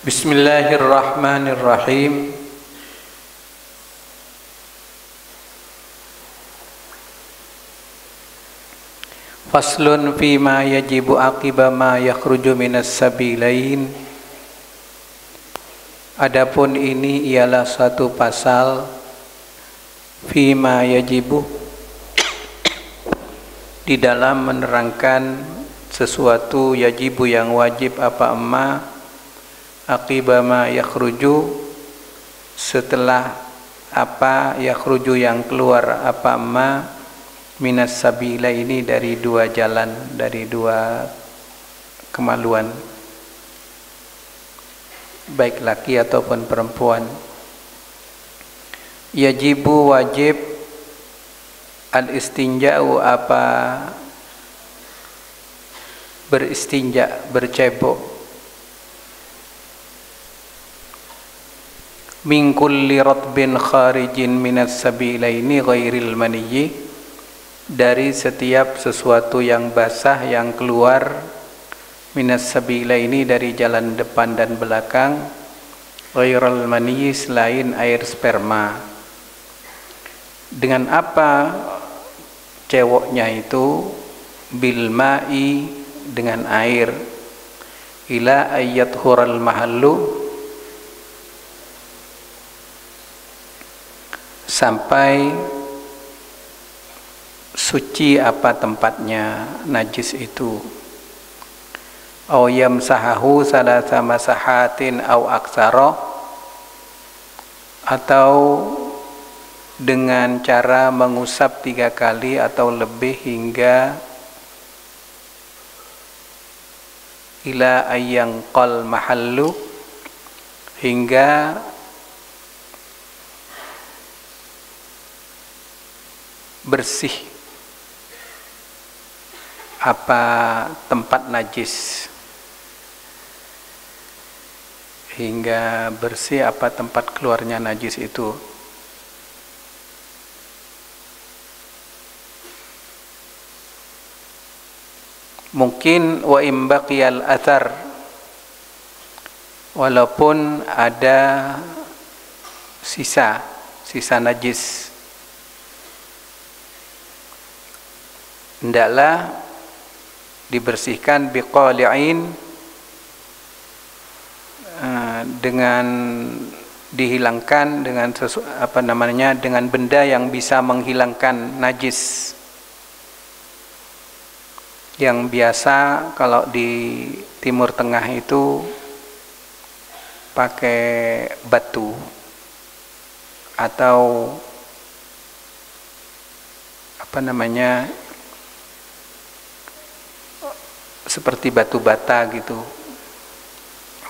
Bismillahirrahmanirrahim. Faslun fima yajibu aqiba ma yakhruju minas sabilain. Adapun ini ialah satu pasal fima yajibu, di dalam menerangkan sesuatu yajibu yang wajib apa ma aqiba ma yakhruju, setelah apa yakhruju yang keluar apa ma minas sabila ini dari dua jalan, dari dua kemaluan, baik laki ataupun perempuan. Yajibu wajib, al-istinja'u apa beristinja, bercebok, min kulli ratbin kharijin minas sabilaini ghairil maniyyi, dari setiap sesuatu yang basah yang keluar minas sabilaini dari jalan depan dan belakang, ghairil maniyyi selain air sperma. Dengan apa cewoknya itu? Bil ma'i, dengan air, ila ayat hural mahallu, sampai suci apa tempatnya najis itu. Aw yamsahahu salasa masahatin aw aksara, atau dengan cara mengusap 3 kali atau lebih, hingga ila ayyang qal mahallu, hingga bersih apa tempat najis, hingga bersih apa tempat keluarnya najis itu. Mungkin wa imbaqiyal athar, walaupun ada sisa najis, hendaklah dibersihkan biqali'in, dengan dihilangkan dengan dengan benda yang bisa menghilangkan najis. Yang biasa kalau di Timur Tengah itu pakai batu atau seperti batu bata gitu,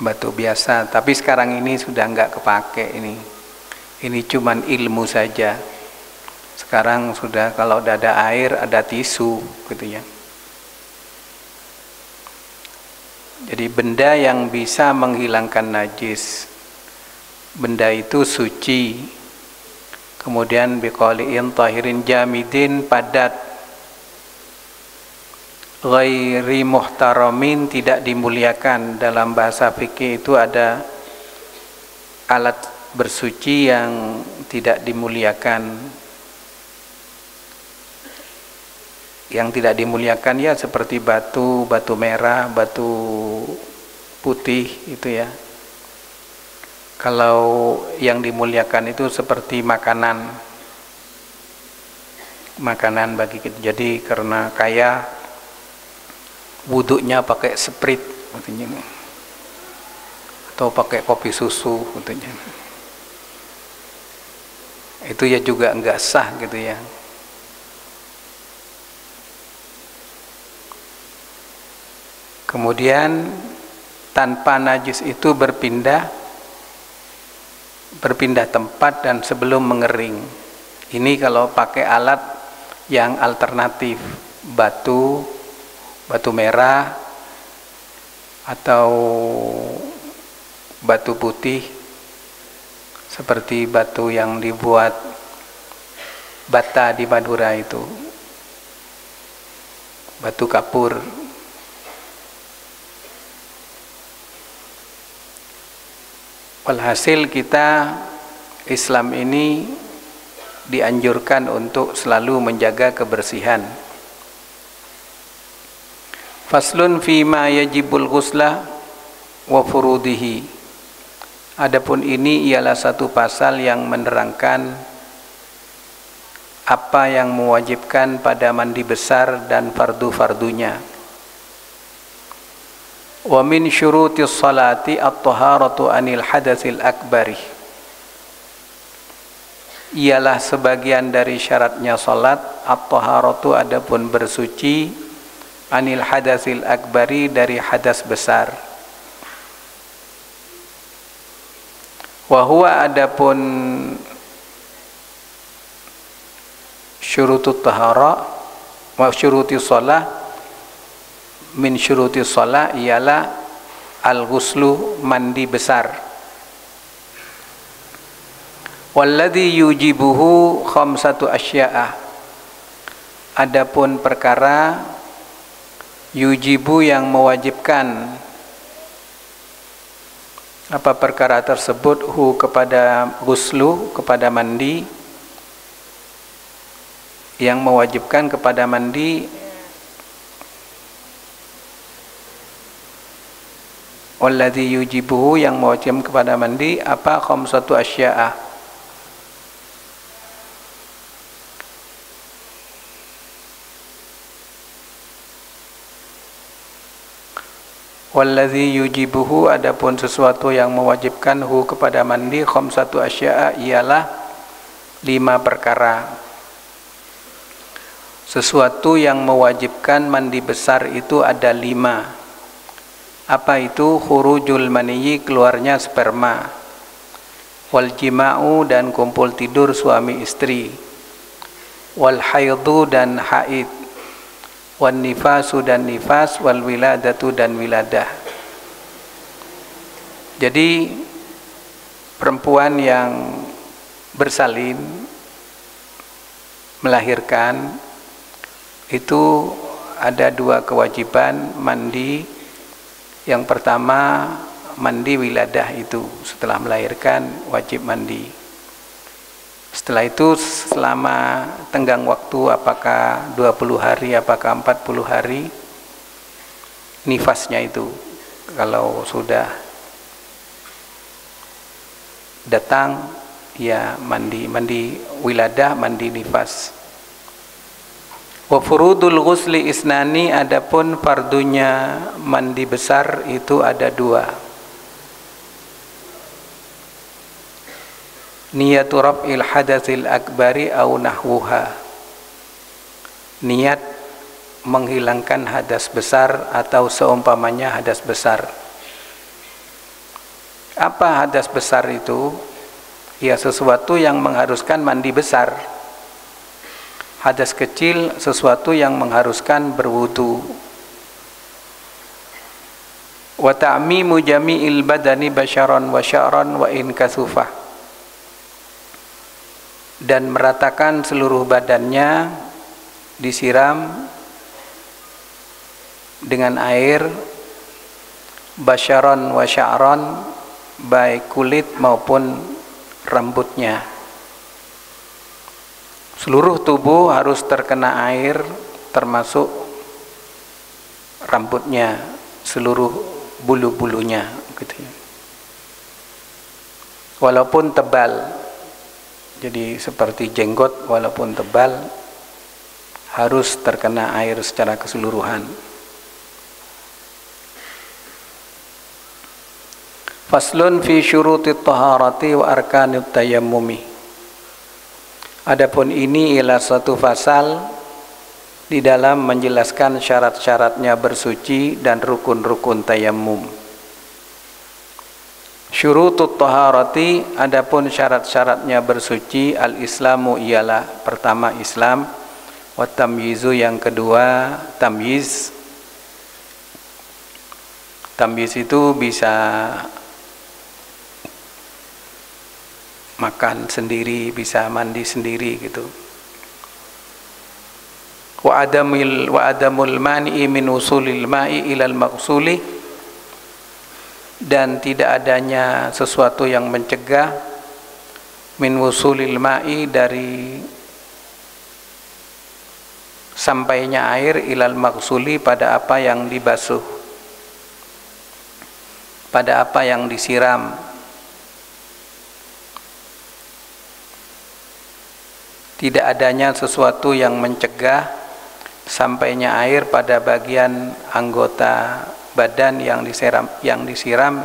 batu biasa. Tapi sekarang ini sudah enggak kepake ini cuman ilmu saja. Sekarang sudah kalau ada air, ada tisu gitu ya. Jadi benda yang bisa menghilangkan najis, benda itu suci. Kemudian biqali'in tahirin jamidin, padat, ghairi muhtaramin, tidak dimuliakan. Dalam bahasa fikih itu ada alat bersuci yang tidak dimuliakan. Yang tidak dimuliakan ya seperti batu merah, batu putih itu ya. Kalau yang dimuliakan itu seperti makanan bagi kita. Jadi karena kaya wuduknya pakai sprit katanya, atau pakai kopi susu katanya, itu ya juga enggak sah gitu ya. Kemudian tanpa najis itu berpindah tempat dan sebelum mengering. Ini kalau pakai alat yang alternatif, batu merah atau batu putih, seperti batu yang dibuat bata di Madura itu, batu kapur. Walhasil kita Islam ini dianjurkan untuk selalu menjaga kebersihan. Faslun fima yajibul ghusla wa furudihi. Adapun ini ialah satu pasal yang menerangkan apa yang mewajibkan pada mandi besar dan fardu-fardunya. Wa min syurutis salati at-taharatu anil hadatsil akbari. Ialah sebagian dari syaratnya salat at-taharatu, adapun bersuci, anil hadatsil akbari, dari hadas besar. Wa huwa, adapun syurutut tahara wa syurutis shalah, min syurutis shalah ialah al-ghuslu, mandi besar. Walladzi yujibuhu khamsatu asya'a. Adapun perkara yujibu yang mewajibkan, apa perkara tersebut, hu kepada ghuslu, kepada mandi, yang mewajibkan kepada mandi. Walladzi yujibuhu, yang mewajibkan kepada mandi, apa? Khamsatu asya'a. Walladzi yujibuhu, adapun sesuatu yang mewajibkan hu kepada mandi, khamsatu asya'a, ialah 5 perkara. Sesuatu yang mewajibkan mandi besar itu ada 5. Apa itu? Khurujul maniyyi, keluarnya sperma. Wal jima'u, dan kumpul tidur suami istri. Wal haidhu, dan haid. Wan nifasu, dan nifas. Wal wiladatu, dan wiladah. Jadi perempuan yang bersalin, melahirkan, itu ada 2 kewajiban mandi. Yang pertama mandi wiladah, itu setelah melahirkan wajib mandi. Setelah itu selama tenggang waktu, apakah 20 hari, apakah 40 hari, nifasnya itu kalau sudah datang, ya mandi wiladah, mandi nifas. Wa furudul ghusli isnani, adapun fardunya mandi besar itu ada 2. Niyatu raf'il hadatsil akbari au nahwuha. Niat menghilangkan hadas besar atau seumpamanya hadas besar. Apa hadas besar itu? Ya, sesuatu yang mengharuskan mandi besar. Hadas kecil sesuatu yang mengharuskan berwudu. Wa ta'mimu jami'il badani basyaran wa sya'ran wa in kasufah. Dan meratakan seluruh badannya, disiram dengan air, basyaran wa sya'ran, baik kulit maupun rambutnya. Seluruh tubuh harus terkena air, termasuk rambutnya, seluruh bulu-bulunya, gitu ya. Walaupun tebal. Jadi seperti jenggot, walaupun tebal, harus terkena air secara keseluruhan. Faslun fi syurutit taharati wa arkanit tayammumi. Adapun ini ialah satu fasal di dalam menjelaskan syarat-syaratnya bersuci dan rukun-rukun tayammum. Syurutut taharati, adapun syarat-syaratnya bersuci, al-islamu ialah pertama Islam, wa tamyizu, yang kedua tamyiz. Tamyiz itu bisa makan sendiri, bisa mandi sendiri gitu. Wa adamul mani'i min usulil ma'i ilal maqsuli, dan tidak adanya sesuatu yang mencegah min wusulil ma'i dari sampainya air ilal maghsuli pada apa yang dibasuh, pada apa yang disiram. Tidak adanya sesuatu yang mencegah sampainya air pada bagian anggota badan yang disiram,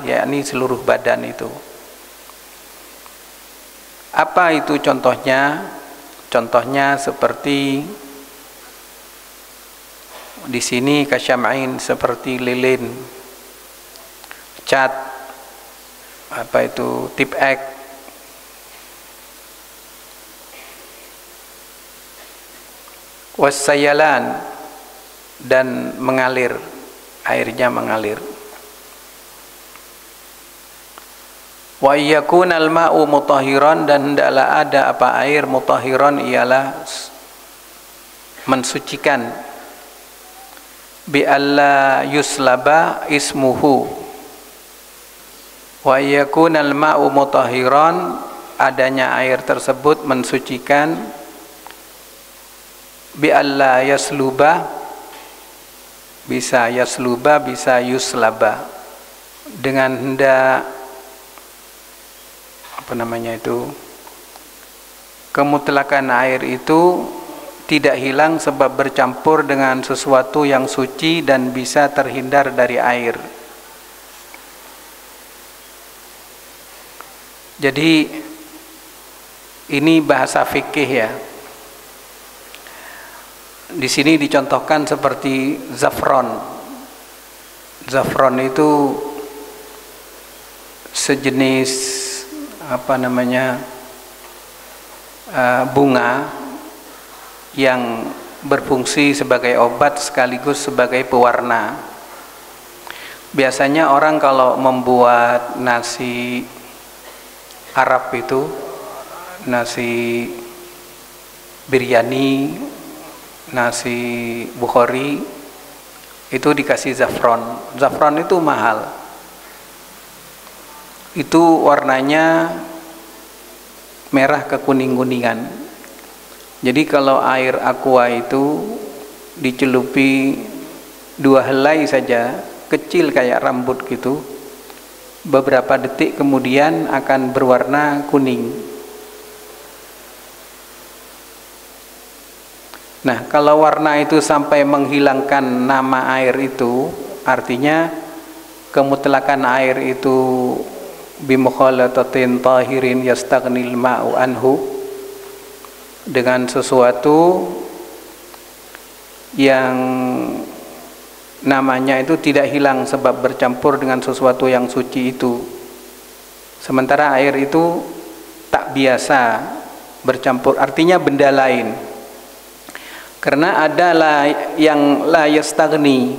yakni seluruh badan itu. Apa itu contohnya? Contohnya seperti di sini kasyam'ain, seperti lilin, cat, apa itu, tip ek, wassayalan, dan mengalir, airnya mengalir. Wa yakunal ma'u mutahhiran, dan hendaklah ada apa air mutahhiran, ialah mensucikan. Bi alla yuslaba ismuhu. Wa yakunal ma'u mutahhiran, adanya air tersebut mensucikan. Bi alla yasluba, bisa yasluba, bisa yuslaba, dengan hendak apa namanya itu, kemutlakan air itu tidak hilang sebab bercampur dengan sesuatu yang suci dan bisa terhindar dari air. Jadi ini bahasa fikih ya. Di sini dicontohkan seperti zafron. Zafron itu sejenis apa namanya, bunga yang berfungsi sebagai obat sekaligus sebagai pewarna. Biasanya orang kalau membuat nasi Arab itu, nasi biryani, nasi Bukhari, itu dikasih zafron. Zafron itu mahal. Itu warnanya merah kekuning-kuningan. Jadi kalau air aqua itu dicelupi 2 helai saja, kecil kayak rambut gitu, beberapa detik kemudian akan berwarna kuning. Nah, kalau warna itu sampai menghilangkan nama air itu, artinya kemutlakan air itu bimukhalatatin tahirin yastaghnil ma'u anhu, dengan sesuatu yang namanya itu tidak hilang sebab bercampur dengan sesuatu yang suci itu. Sementara air itu tak biasa bercampur, artinya benda lain. Karena ada yang la yastaghni,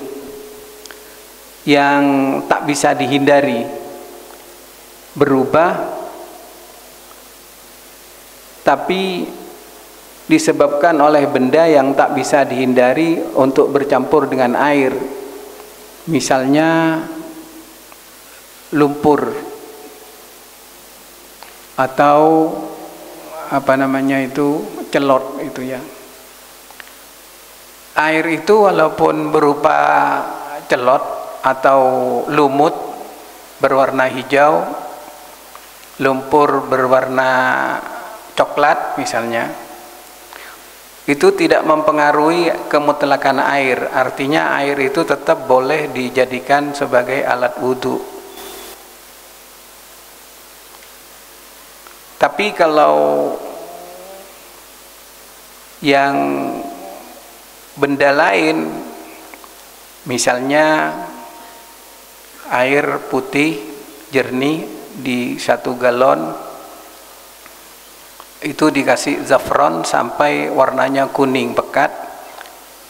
yang tak bisa dihindari, berubah, tapi disebabkan oleh benda yang tak bisa dihindari untuk bercampur dengan air. Misalnya lumpur, atau apa namanya itu, celot itu ya. Air itu walaupun berupa celot atau lumut berwarna hijau, lumpur berwarna coklat misalnya, itu tidak mempengaruhi kemutlakan air. Artinya air itu tetap boleh dijadikan sebagai alat wudhu. Tapi kalau yang benda lain, misalnya air putih jernih di 1 galon itu dikasih zafron sampai warnanya kuning pekat,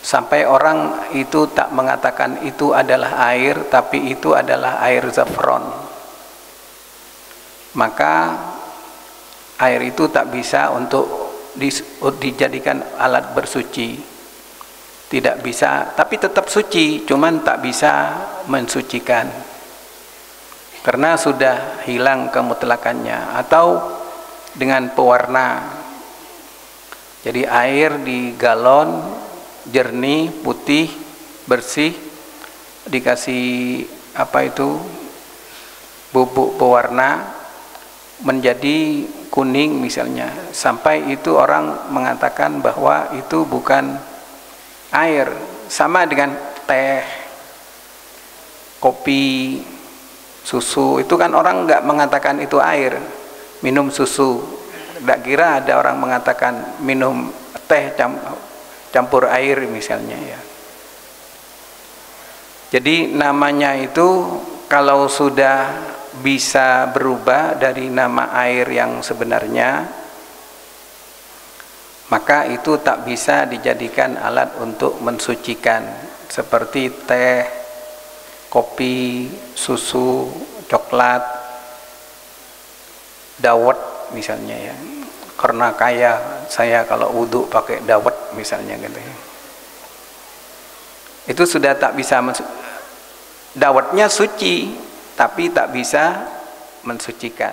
sampai orang itu tak mengatakan itu adalah air, tapi itu adalah air zafron, maka air itu tak bisa untuk dijadikan alat bersuci. Tidak bisa, tapi tetap suci, cuman tak bisa mensucikan. karena sudah hilang kemutlakannya. Atau dengan pewarna, jadi air di galon jernih, putih, bersih, dikasih bubuk pewarna menjadi kuning misalnya, sampai itu orang mengatakan bahwa itu bukan air. Sama dengan teh, kopi, susu, itu kan orang nggak mengatakan itu air. Minum susu, tidak kira ada orang mengatakan minum teh campur air misalnya ya. Jadi namanya itu kalau sudah bisa berubah dari nama air yang sebenarnya, maka itu tak bisa dijadikan alat untuk mensucikan, seperti teh, kopi, susu, coklat, dawet misalnya ya. Karena kaya saya kalau wudhu pakai dawet misalnya gitu ya. Itu sudah tak bisa dawetnya suci, tapi tak bisa mensucikan.